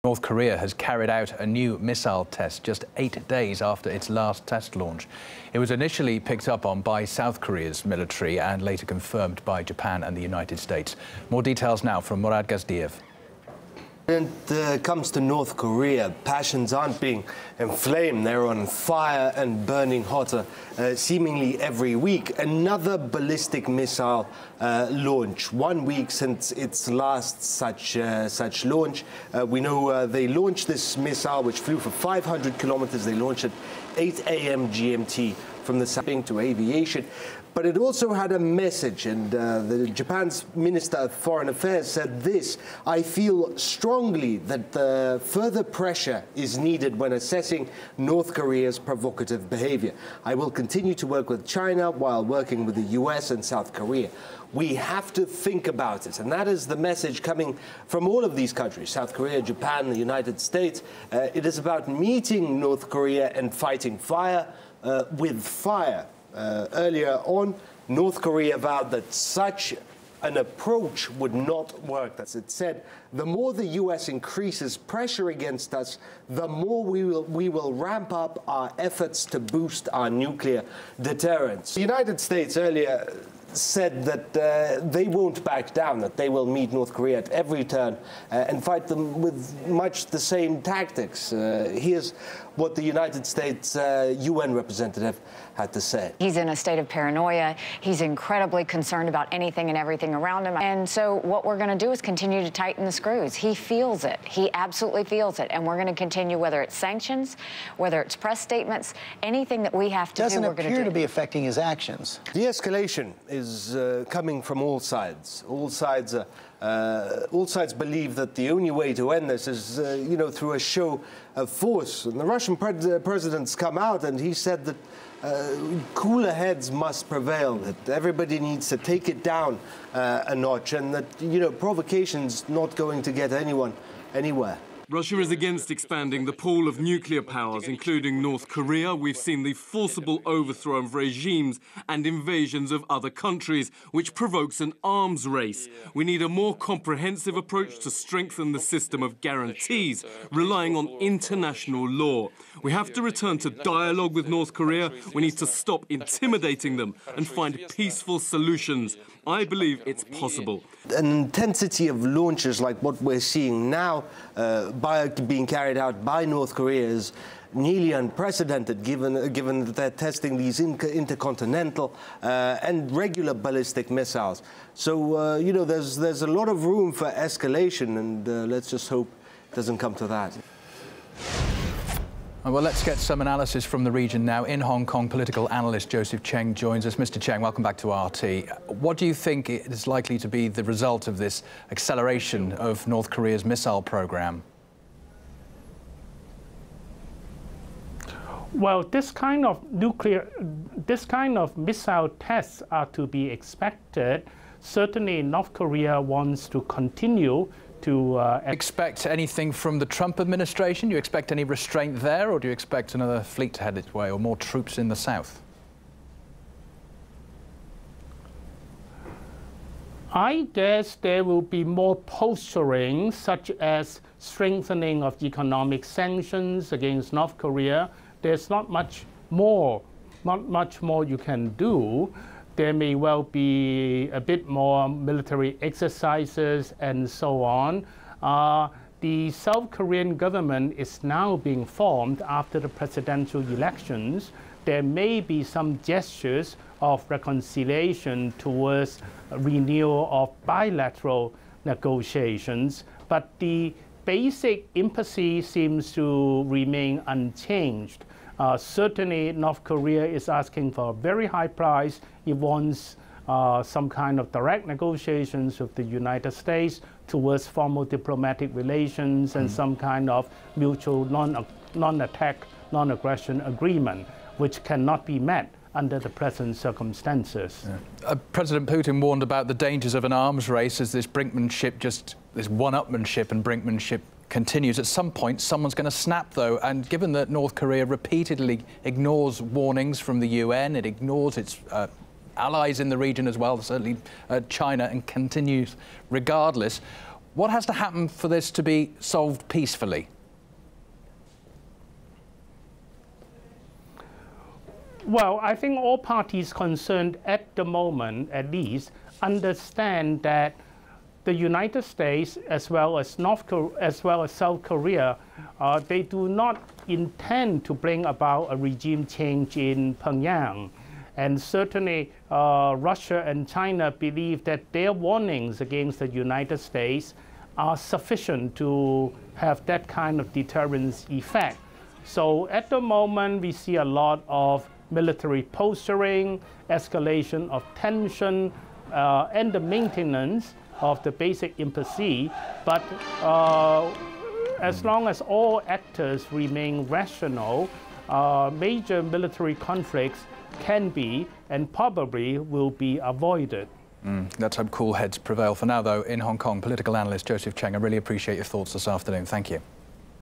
North Korea has carried out a new missile test just 8 days after its last test launch. It was initially picked up on by South Korea's military and later confirmed by Japan and the United States. More details now from Murad Gazdiev. When it comes to North Korea, passions aren't being inflamed. They're on fire and burning hotter seemingly every week. Another ballistic missile launch, 1 week since its last such launch. We know they launched this missile, which flew for 500 kilometers. They launched at 8 a.m. GMT from the south to aviation. But it also had a message, and Japan's Minister of Foreign Affairs said this: "I feel strongly that further pressure is needed when assessing North Korea's provocative behavior. I will continue to work with China while working with the US and South Korea. We have to think about it." And that is the message coming from all of these countries: South Korea, Japan, the United States. It is about meeting North Korea and fighting fire with fire. Earlier on, North Korea vowed that such an approach would not work. As it said, the more the US increases pressure against us, the more we will ramp up our efforts to boost our nuclear deterrence. The United States earlier said that they won't back down, that they will meet North Korea at every turn and fight them with much the same tactics. Here's what the United States UN representative had to say. He's in a state of paranoia. He's incredibly concerned about anything and everything around him. And so what we're going to do is continue to tighten the screws. He feels it. He absolutely feels it. And we're going to continue, whether it's sanctions, whether it's press statements, anything that we have to do, we're going to do. Doesn't appear to be affecting his actions. De-escalation is coming from all sides. All sides believe that the only way to end this is, through a show of force. And the Russian president's come out and he said that cooler heads must prevail, that everybody needs to take it down a notch, and that, provocation's not going to get anyone anywhere. Russia is against expanding the pool of nuclear powers, including North Korea. We've seen the forcible overthrow of regimes and invasions of other countries, which provokes an arms race. We need a more comprehensive approach to strengthen the system of guarantees, relying on international law. We have to return to dialogue with North Korea. We need to stop intimidating them and find peaceful solutions. I believe it's possible. An intensity of launches like what we're seeing now being carried out by North Korea is nearly unprecedented, given that they're testing these intercontinental and regular ballistic missiles. So, there's a lot of room for escalation, and let's just hope it doesn't come to that. Well, let's get some analysis from the region now. In Hong Kong, political analyst Joseph Cheng joins us. Mr. Cheng, welcome back to RT. What do you think is likely to be the result of this acceleration of North Korea's missile program? Well, this kind of missile tests are to be expected. Certainly, North Korea wants to continue to expect anything from the Trump administration? Do you expect any restraint there, or do you expect another fleet to head its way, or more troops in the south? I guess there will be more posturing, such as strengthening of economic sanctions against North Korea. There's not much more you can do. There may well be a bit more military exercises and so on. The South Korean government is now being formed after the presidential elections. There may be some gestures of reconciliation towards renewal of bilateral negotiations, but the basic emphasis seems to remain unchanged. Certainly, North Korea is asking for a very high price. It wants some kind of direct negotiations with the United States towards formal diplomatic relations and some kind of mutual non-attack, non-aggression agreement, which cannot be met under the present circumstances. Yeah. President Putin warned about the dangers of an arms race as this brinkmanship, this one-upmanship and brinkmanship continues. At some point, someone's going to snap, though, and given that North Korea repeatedly ignores warnings from the UN, it ignores its allies in the region as well, certainly China, and continues regardless, What has to happen for this to be solved peacefully? Well, I think all parties concerned at the moment, at least, understand that the United States, as well as South Korea, they do not intend to bring about a regime change in Pyongyang. And certainly, Russia and China believe that their warnings against the United States are sufficient to have that kind of deterrence effect. So at the moment, we see a lot of military posturing, escalation of tension, and the maintenance of the basic impasse. But as long as all actors remain rational, major military conflicts can be and probably will be avoided. Let's hope cool heads prevail. For now, though, in Hong Kong, political analyst Joseph Cheng, I really appreciate your thoughts this afternoon. Thank you.